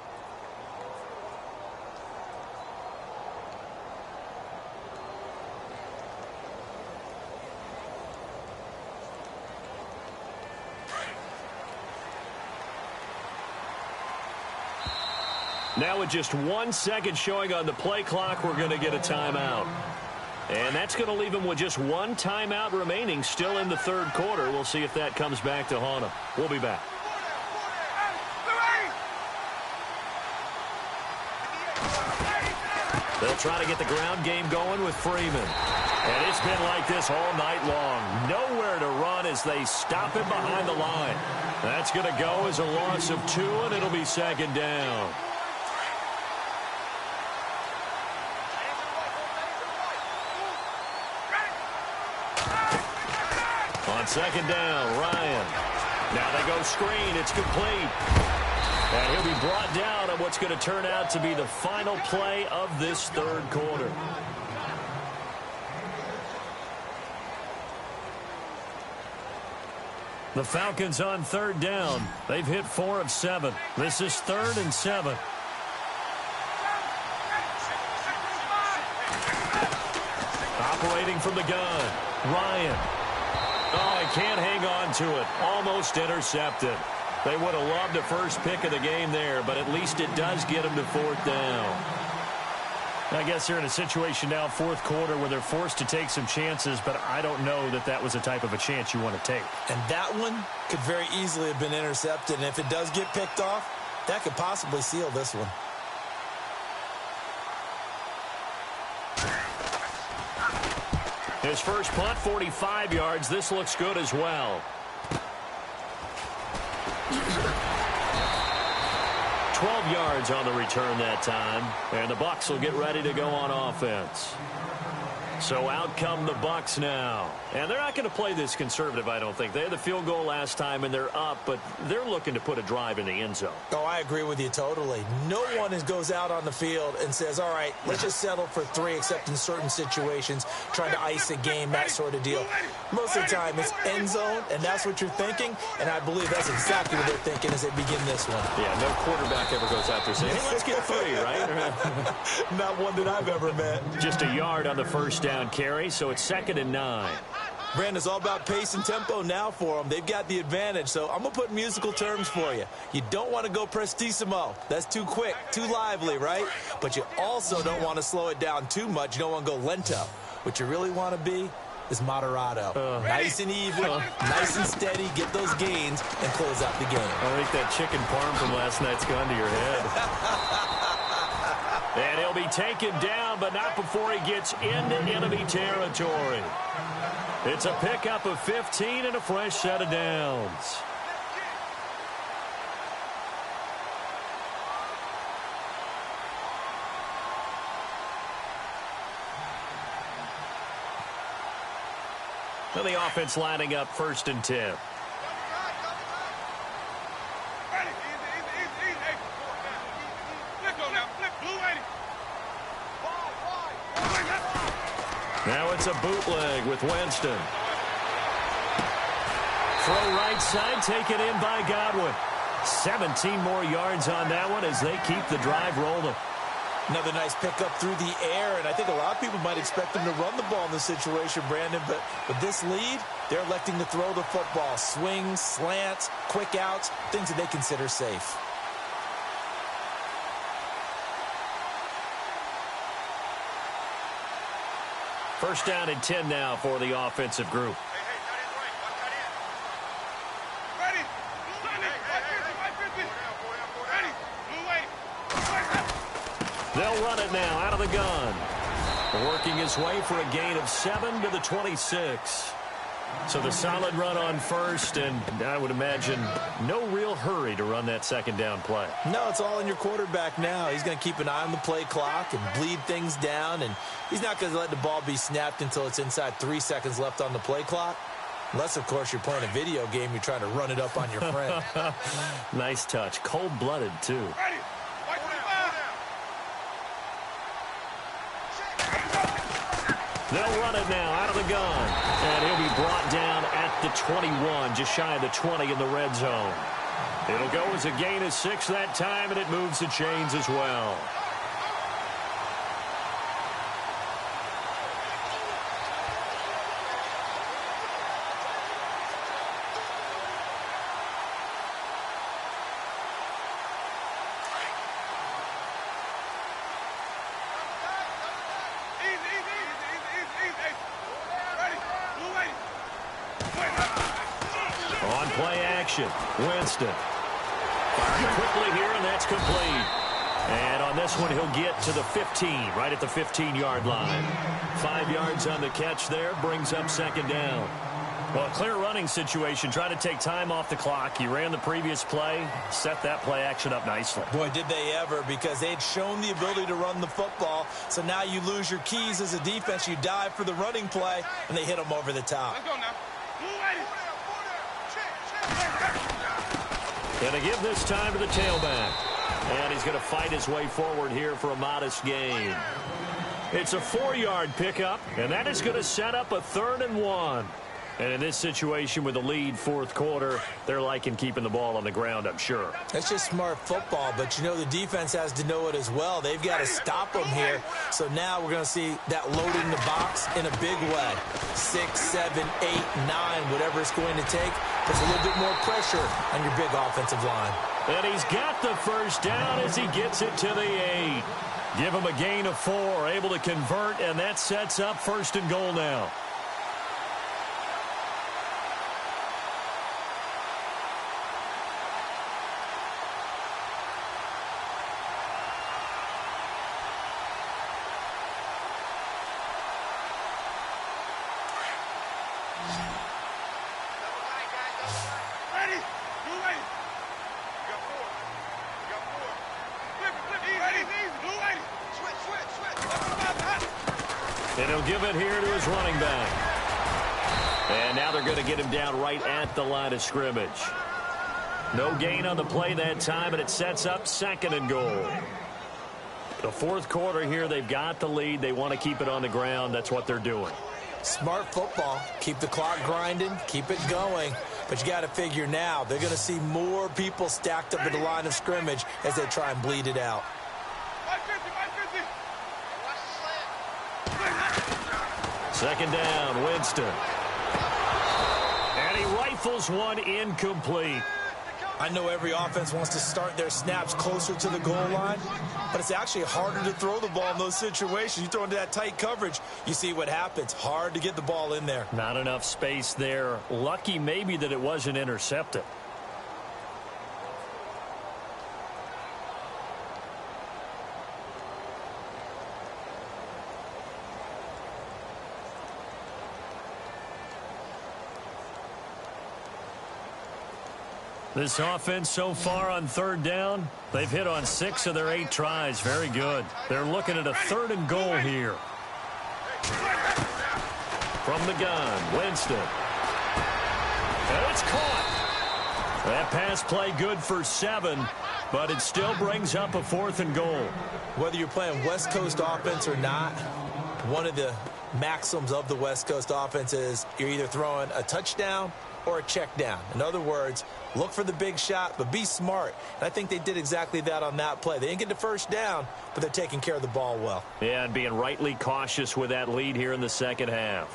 Now with just 1 second showing on the play clock, we're going to get a timeout. And that's going to leave them with just 1 timeout remaining still in the third quarter. We'll see if that comes back to haunt them. We'll be back. They'll try to get the ground game going with Freeman. And it's been like this all night long. Nowhere to run as they stop him behind the line. That's going to go as a loss of 2, and it'll be second down. On second down, Ryan. Now they go screen. It's complete. And he'll be brought down on what's going to turn out to be the final play of this third quarter. The Falcons on third down. They've hit 4 of 7. This is 3rd and 7. Operating from the gun, Ryan. Oh, he can't hang on to it. Almost intercepted. They would have loved the first pick of the game there, but at least it does get them to 4th down. I guess they're in a situation now, 4th quarter, where they're forced to take some chances, but I don't know that that was the type of a chance you want to take. And that one could very easily have been intercepted, and if it does get picked off, that could possibly seal this one. His first punt, 45 yards. This looks good as well. 12 yards on the return that time. And the Bucs will get ready to go on offense. So out come the Bucs now. And they're not going to play this conservative, I don't think. They had the field goal last time, and they're up, but they're looking to put a drive in the end zone. Oh, I agree with you totally. No one goes out on the field and says, all right, let's just settle for 3, except in certain situations, trying to ice a game, that sort of deal. Most of the time, it's end zone, and that's what you're thinking, and I believe that's exactly what they're thinking as they begin this one. Yeah, no quarterback ever goes out there saying, hey, let's get 3, right? Not one that I've ever met. Just a yard on the first down carry, so it's 2nd and 9. Brandon, it's all about pace and tempo now for them. They've got the advantage, so I'm going to put musical terms for you. You don't want to go prestissimo. That's too quick, too lively, right? But you also don't want to slow it down too much. You don't want to go lento. What you really want to be is moderato. Nice and even, nice and steady, get those gains, and close out the game. I think that chicken parm from last night's gone to your head. And he'll be taken down, but not before he gets into enemy territory. It's a pickup of 15 and a fresh set of downs. So the offense lining up 1st and 10. Now it's a bootleg with Winston. Throw right side, taken in by Godwin. 17 more yards on that one as they keep the drive rolling. Another nice pickup through the air, and I think a lot of people might expect them to run the ball in this situation, Brandon, but with this lead, they're electing to throw the football. Swings, slants, quick outs, things that they consider safe. First down and 10 now for the offensive group. They'll run it now out of the gun. Working his way for a gain of 7 to the 26. So the solid run on first, and I would imagine no real hurry to run that second down play. No, it's all in your quarterback now. He's going to keep an eye on the play clock and bleed things down, and he's not going to let the ball be snapped until it's inside 3 seconds left on the play clock. Unless, of course, you're playing a video game, you're trying to run it up on your friend. Nice touch. Cold-blooded, too. They'll run it now out of the gun. And he'll be brought down at the 21, just shy of the 20 in the red zone. It'll go as a gain of 6 that time, and it moves the chains as well. On play action, Winston. Firing quickly here, and that's complete. And on this one, he'll get to the 15, right at the 15-yard line. 5 yards on the catch there, brings up second down. Well, clear running situation, trying to take time off the clock. He ran the previous play, set that play action up nicely. Boy, did they ever, because they'd shown the ability to run the football. So now you lose your keys as a defense. You dive for the running play, and they hit them over the top. Let's go now. Going to give this time to the tailback. And he's going to fight his way forward here for a modest gain. It's a 4-yard pickup, and that is going to set up a 3rd and 1. And in this situation with the lead fourth quarter, they're liking keeping the ball on the ground, I'm sure. That's just smart football, but you know the defense has to know it as well. They've got to stop them here. So now we're going to see that loading the box in a big way. 6, 7, 8, 9, whatever it's going to take, puts a little bit more pressure on your big offensive line. And he's got the first down as he gets it to the 8. Give him a gain of 4, able to convert, and that sets up 1st and goal now. And he'll give it here to his running back. And now they're going to get him down right at the line of scrimmage. No gain on the play that time, and it sets up 2nd and goal. The fourth quarter here, they've got the lead. They want to keep it on the ground. That's what they're doing. Smart football. Keep the clock grinding. Keep it going. But you got to figure now, they're going to see more people stacked up at the line of scrimmage as they try and bleed it out. Second down, Winston. And he rifles one incomplete. I know every offense wants to start their snaps closer to the goal line, but it's actually harder to throw the ball in those situations. You throw into that tight coverage, you see what happens. Hard to get the ball in there. Not enough space there. Lucky maybe that it wasn't intercepted. This offense so far on 3rd down, they've hit on 6 of their 8 tries. Very good. They're looking at a 3rd and goal here. From the gun, Winston. And it's caught. That pass play good for 7, but it still brings up a 4th and goal. Whether you're playing West Coast offense or not, one of the maxims of the West Coast offense is you're either throwing a touchdown or a check down. In other words, look for the big shot, but be smart. And I think they did exactly that on that play. They didn't get the first down, but they're taking care of the ball well. Yeah, and being rightly cautious with that lead here in the second half.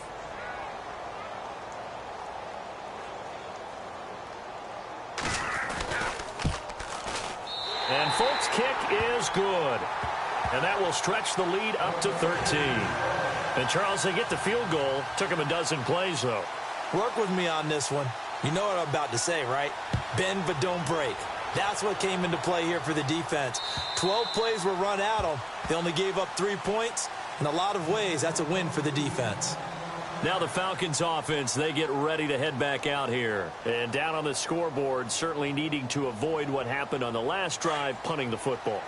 And Folk's kick is good. And that will stretch the lead up to 13. And, Charles, they get the field goal. Took them a dozen plays, though. Work with me on this one. You know what I'm about to say, right? Bend but don't break. That's what came into play here for the defense. 12 plays were run at them, They only gave up 3 points. In a lot of ways, that's a win for the defense. Now the Falcons offense, they get ready to head back out here. And down on the scoreboard, certainly needing to avoid what happened on the last drive, punting the football.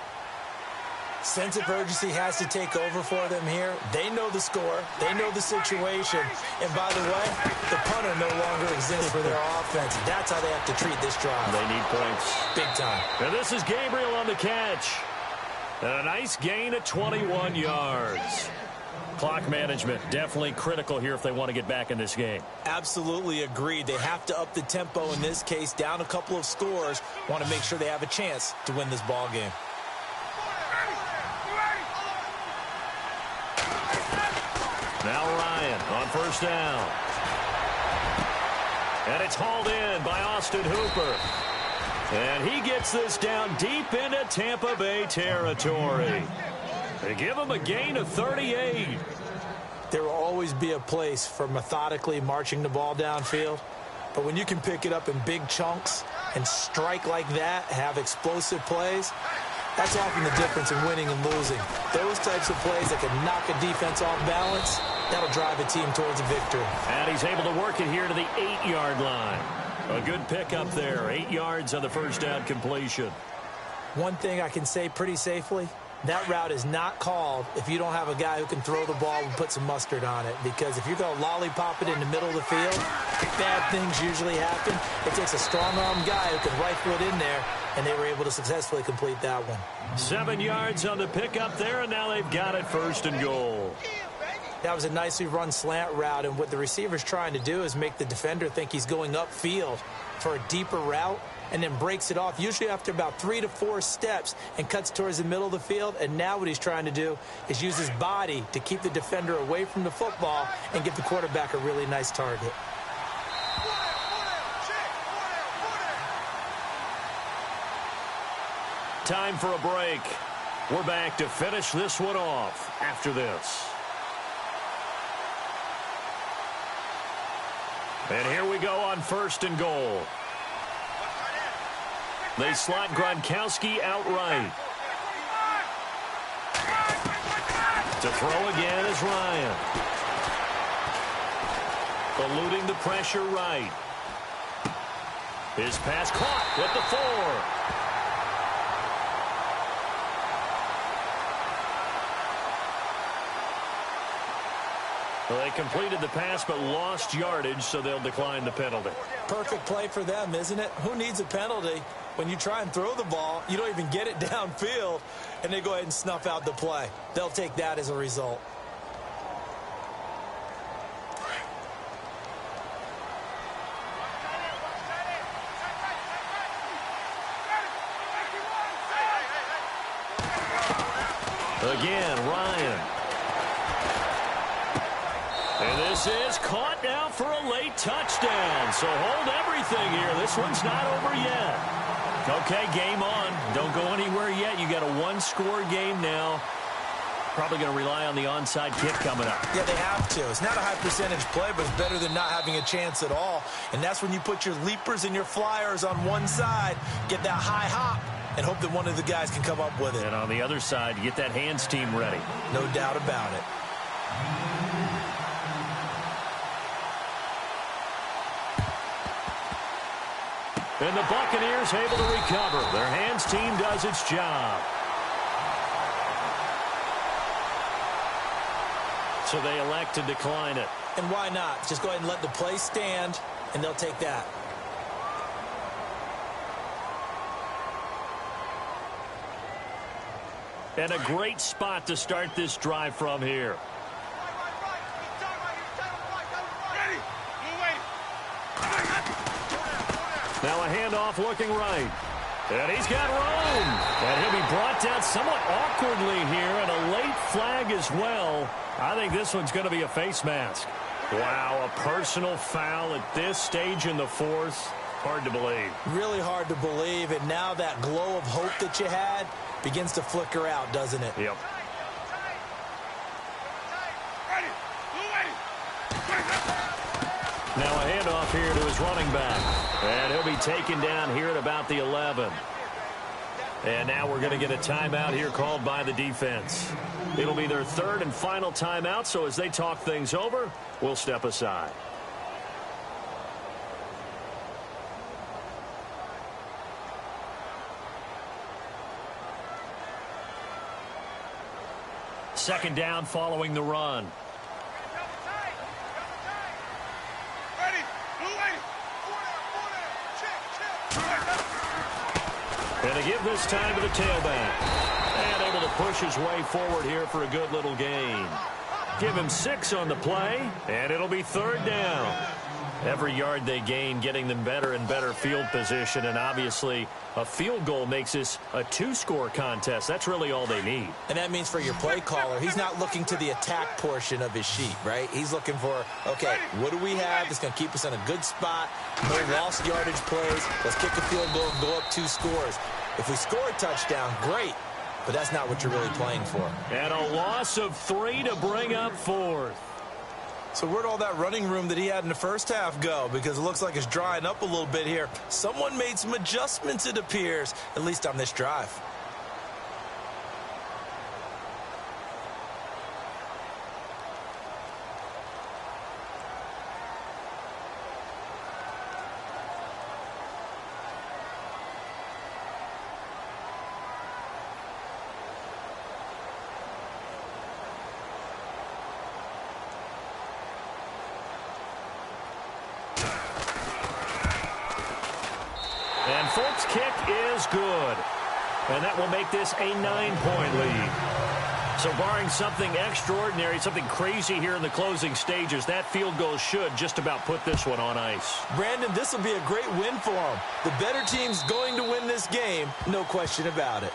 Sense of urgency has to take over for them here. They know the score. They know the situation. And by the way, the punter no longer exists for their offense. That's how they have to treat this drive. They need points. Big time. And this is Gabriel on the catch. And a nice gain of 21 yards. Clock management definitely critical here if they want to get back in this game. Absolutely agreed. They have to up the tempo in this case, down a couple of scores. Want to make sure they have a chance to win this ball game. Now Ryan on first down. And it's hauled in by Austin Hooper. And he gets this down deep into Tampa Bay territory. They give him a gain of 38. There will always be a place for methodically marching the ball downfield. But when you can pick it up in big chunks and strike like that, have explosive plays, that's often the difference in winning and losing. Those types of plays that can knock a defense off balance, that'll drive a team towards a victory. And he's able to work it here to the 8-yard line. A good pickup there. 8 yards on the first down completion. One thing I can say pretty safely, that route is not called if you don't have a guy who can throw the ball and put some mustard on it. Because if you're going to lollipop it in the middle of the field, bad things usually happen. It takes a strong-arm guy who can rifle it in there, and they were able to successfully complete that one. 7 yards on the pickup there, and now they've got it first and goal. That was a nicely run slant route, and what the receiver's trying to do is make the defender think he's going upfield for a deeper route, and then breaks it off, usually after about 3 to 4 steps, and cuts towards the middle of the field. And now what he's trying to do is use his body to keep the defender away from the football and give the quarterback a really nice target. Time for a break. We're back to finish this one off after this. And here we go on first and goal. They slot Gronkowski outright. To throw again is Ryan. Eluding the pressure right. His pass caught at the 4. Well, they completed the pass but lost yardage, so they'll decline the penalty. Perfect play for them, isn't it? Who needs a penalty? When you try and throw the ball, you don't even get it downfield, and they go ahead and snuff out the play. They'll take that as a result. Again, Ryan. And this is caught now for a late touchdown. So hold everything here. This one's not over yet. Okay, game on. Don't go anywhere yet. You got a one-score game now. Probably going to rely on the onside kick coming up. Yeah, they have to. It's not a high-percentage play, but it's better than not having a chance at all. And that's when you put your leapers and your flyers on one side, get that high hop, and hope that one of the guys can come up with it. And on the other side, you get that hands team ready. No doubt about it. And the Buccaneers able to recover. Their hands team does its job. So they elect to decline it. And why not? Just go ahead and let the play stand, and they'll take that. And a great spot to start this drive from here. Now a handoff looking right. And he's got room. And he'll be brought down somewhat awkwardly here, and a late flag as well. I think this one's going to be a face mask. Wow, a personal foul at this stage in the fourth. Hard to believe. Really hard to believe, and now that glow of hope that you had begins to flicker out, doesn't it? Yep. Now a handoff here to his running back. And he'll be taken down here at about the 11. And now we're going to get a timeout here called by the defense. It'll be their third and final timeout, so as they talk things over, we'll step aside. Second down following the run. And to give this time to the tailback. And able to push his way forward here for a good little gain. Give him 6 on the play, and it'll be third down. Every yard they gain, getting them better and better field position, and obviously a field goal makes this a 2-score contest. That's really all they need. And that means for your play caller, he's not looking to the attack portion of his sheet, right? He's looking for, okay, what do we have that's going to keep us in a good spot? No lost yardage plays. Let's kick a field goal and go up 2 scores. If we score a touchdown, great, but that's not what you're really playing for. And a loss of 3 to bring up 4th. So where'd all that running room that he had in the first half go? Because it looks like it's drying up a little bit here. Someone made some adjustments, it appears, at least on this drive. And Folk's kick is good. And that will make this a 9-point lead. So barring something extraordinary, something crazy here in the closing stages, that field goal should just about put this one on ice. Brandon, this will be a great win for them. The better team's going to win this game, no question about it.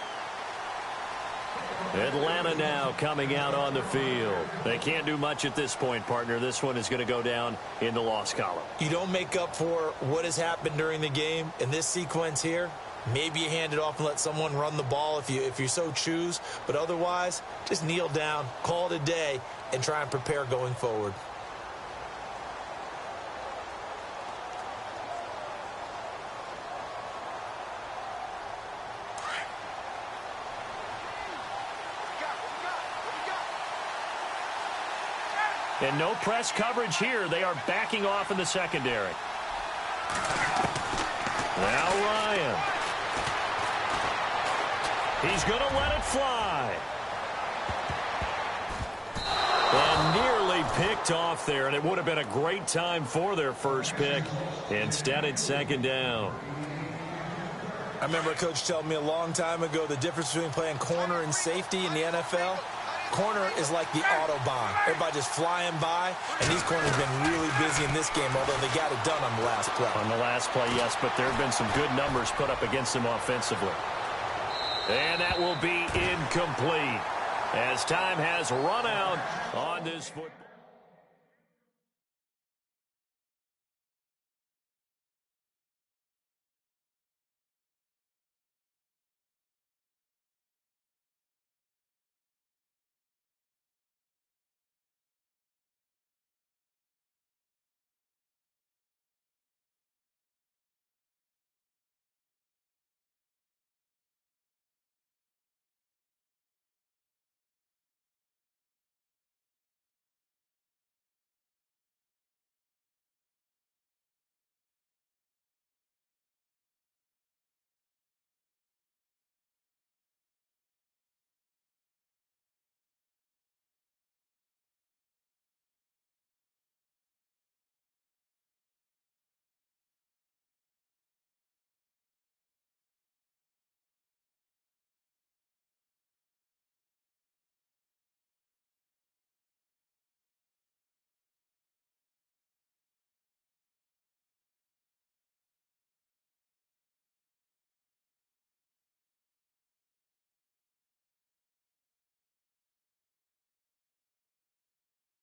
Atlanta now coming out on the field. They can't do much at this point, partner. This one is going to go down in the loss column. You don't make up for what has happened during the game in this sequence here. Maybe you hand it off and let someone run the ball if you so choose. But otherwise, just kneel down, call it a day, and try and prepare going forward. And no press coverage here. They are backing off in the secondary. Now Ryan. He's going to let it fly. And nearly picked off there, and it would have been a great time for their first pick. Instead, it's second down. I remember a coach telling me a long time ago the difference between playing corner and safety in the NFL. Corner is like the Autobahn. Everybody just flying by, and these corners have been really busy in this game, although they got it done on the last play. On the last play, yes, but there have been some good numbers put up against them offensively. And that will be incomplete as time has run out on this football.